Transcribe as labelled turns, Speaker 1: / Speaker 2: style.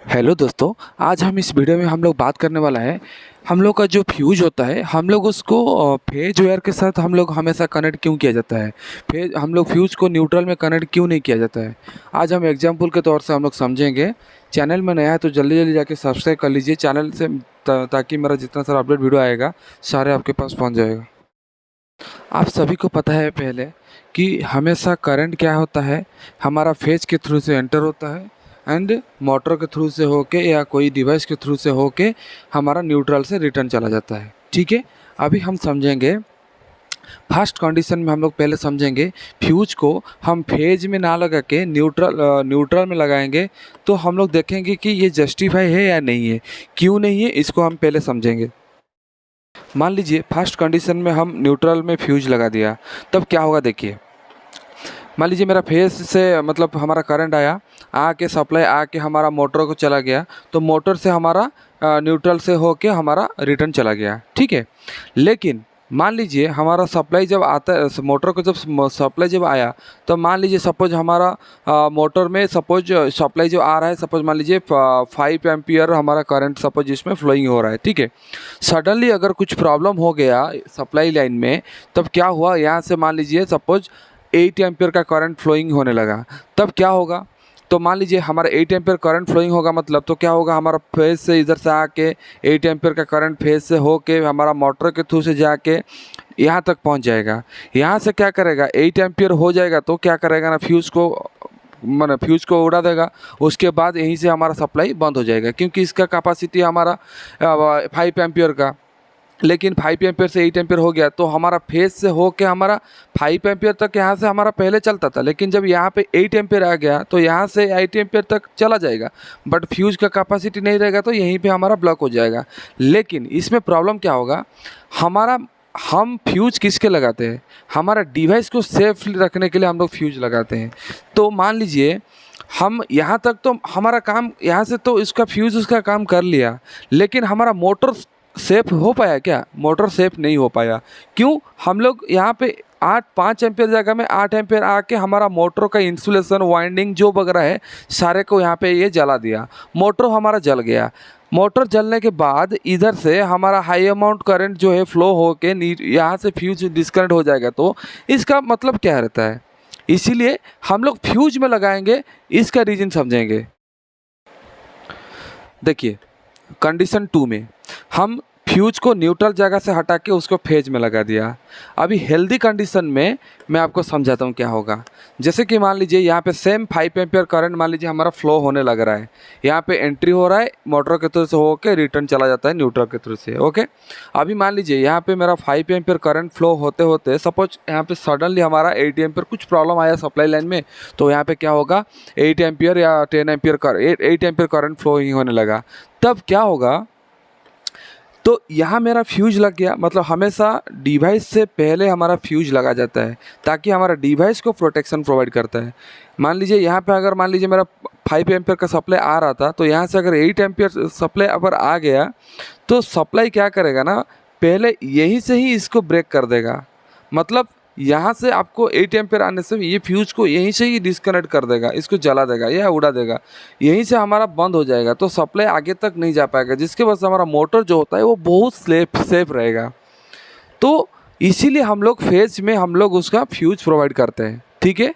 Speaker 1: Hello दोस्तों, आज हम इस वीडियो में हम लोग बात करने वाला है। हम लोग का जो फ्यूज होता है, हम लोग उसको फेज वायर के साथ हम लोग हमेशा कनेक्ट क्यों किया जाता है। हम लोग फ्यूज को न्यूट्रल में कनेक्ट क्यों नहीं किया जाता है। आज हम एग्जांपल के तौर से हम लोग समझेंगे। चैनल में नया है तो जल्दी जल्दी जाके सब्सक्राइब कर लीजिए चैनल से, ताकि मेरा जितना सारा अपडेट वीडियो आएगा सारे आपके पास पहुँच जाएगा। आप सभी को पता है पहले कि हमेशा करंट क्या होता है, हमारा फेज के थ्रू से एंटर होता है एंड मोटर के थ्रू से होके या कोई डिवाइस के थ्रू से होके हमारा न्यूट्रल से रिटर्न चला जाता है। ठीक है, अभी हम समझेंगे। फर्स्ट कंडीशन में हम लोग पहले समझेंगे, फ्यूज को हम फेज में ना लगा के न्यूट्रल में लगाएंगे तो हम लोग देखेंगे कि ये जस्टिफाई है या नहीं है। क्यों नहीं है इसको हम पहले समझेंगे। मान लीजिए फर्स्ट कंडीशन में हम न्यूट्रल में फ्यूज लगा दिया, तब क्या होगा देखिए। मान लीजिए मेरा फेज से मतलब हमारा करंट आया, आके सप्लाई आके हमारा मोटर को चला गया, तो मोटर से हमारा न्यूट्रल से होके हमारा रिटर्न चला गया। ठीक है, लेकिन मान लीजिए हमारा सप्लाई जब आता है, मोटर को जब सप्लाई जब आया, तो मान लीजिए सपोज हमारा मोटर में सपोज सप्लाई जो आ रहा है, सपोज मान लीजिए 5 एम्पियर हमारा करंट सपोज इसमें फ्लोइंग हो रहा है। ठीक है, सडनली अगर कुछ प्रॉब्लम हो गया सप्लाई लाइन में, तब क्या हुआ, यहाँ से मान लीजिए सपोज 8 एम्पियर का करंट फ्लोइंग होने लगा, तब क्या होगा। तो मान लीजिए हमारा 8 एम्पियर करंट फ्लोइंग होगा, मतलब तो क्या होगा, हमारा फेज से इधर से आके 8 एम्पियर का करंट फेज से होके हमारा मोटर के थ्रू से जाके यहाँ तक पहुँच जाएगा। यहाँ से क्या करेगा, 8 एम्पियर हो जाएगा तो क्या करेगा ना, फ्यूज़ को उड़ा देगा। उसके बाद यहीं से हमारा सप्लाई बंद हो जाएगा, क्योंकि इसका कैपेसिटी हमारा 5 एम्पियर का, लेकिन 5 एम्पियर से 8 एम्पियर हो गया तो हमारा फेज से होके हमारा 5 एम्पियर तक यहाँ से हमारा पहले चलता था, लेकिन जब यहाँ पे 8 एम्पियर आ गया तो यहाँ से 8 एम्पियर तक चला जाएगा, बट फ्यूज का कैपेसिटी नहीं रहेगा तो यहीं पे हमारा ब्लॉक हो जाएगा। लेकिन इसमें प्रॉब्लम क्या होगा, हम फ्यूज किसके लगाते हैं, हमारा डिवाइस को सेफ रखने के लिए हम लोग फ्यूज लगाते हैं। तो मान लीजिए हम यहाँ तक तो हमारा काम, यहाँ से तो इसका फ्यूज उसका काम कर लिया, लेकिन हमारा मोटर सेफ हो पाया क्या, मोटर सेफ नहीं हो पाया। क्यों, हम लोग यहाँ पे 5 एम्पियर जगह में 8 एम्पियर आके हमारा मोटर का इंसुलेशन वाइंडिंग जो वगैरह है सारे को यहाँ पे ये जला दिया, मोटर हमारा जल गया। मोटर जलने के बाद इधर से हमारा हाई अमाउंट करंट जो है फ्लो होके यहाँ से फ्यूज डिस्कनेक्ट हो जाएगा। तो इसका मतलब क्या रहता है, इसीलिए हम लोग फ्यूज में लगाएंगे, इसका रीज़न समझेंगे। देखिए कंडीशन 2 में हम फ्यूज को न्यूट्रल जगह से हटा के उसको फेज में लगा दिया। अभी हेल्दी कंडीशन में मैं आपको समझाता हूँ क्या होगा। जैसे कि मान लीजिए यहाँ पे सेम 5 एम्पियर करंट मान लीजिए हमारा फ्लो होने लग रहा है, यहाँ पे एंट्री हो रहा है, मोटर के थ्रू से होके रिटर्न चला जाता है न्यूट्रल के थ्रू से। ओके, अभी मान लीजिए यहाँ पे मेरा 5 एम्पियर करंट फ्लो होते होते सपोज यहाँ पे सडनली हमारा 8 एम्पियर कुछ प्रॉब्लम आया सप्लाई लाइन में, तो यहाँ पे क्या होगा, 8 एम्पियर या 10 एम्पियर 8 एम्पियर करंट फ्लोइंग होने लगा। तब क्या होगा, तो यहाँ मेरा फ्यूज लग गया। मतलब हमेशा डिवाइस से पहले हमारा फ्यूज लगा जाता है ताकि हमारा डिवाइस को प्रोटेक्शन प्रोवाइड करता है। मान लीजिए यहाँ पे अगर मान लीजिए मेरा 5 एम्पियर का सप्लाई आ रहा था, तो यहाँ से अगर 8 एम्पियर सप्लाई अगर आ गया तो सप्लाई क्या करेगा ना, पहले यहीं से ही इसको ब्रेक कर देगा। मतलब यहाँ से आपको 8 एम्पियर आने से ये फ्यूज को यहीं से ही डिस्कनेक्ट कर देगा, इसको जला देगा या उड़ा देगा, यहीं से हमारा बंद हो जाएगा। तो सप्लाई आगे तक नहीं जा पाएगा, जिसके वजह से हमारा मोटर जो होता है वो बहुत सेफ रहेगा। तो इसीलिए हम लोग फेज में हम लोग उसका फ्यूज प्रोवाइड करते हैं। ठीक है।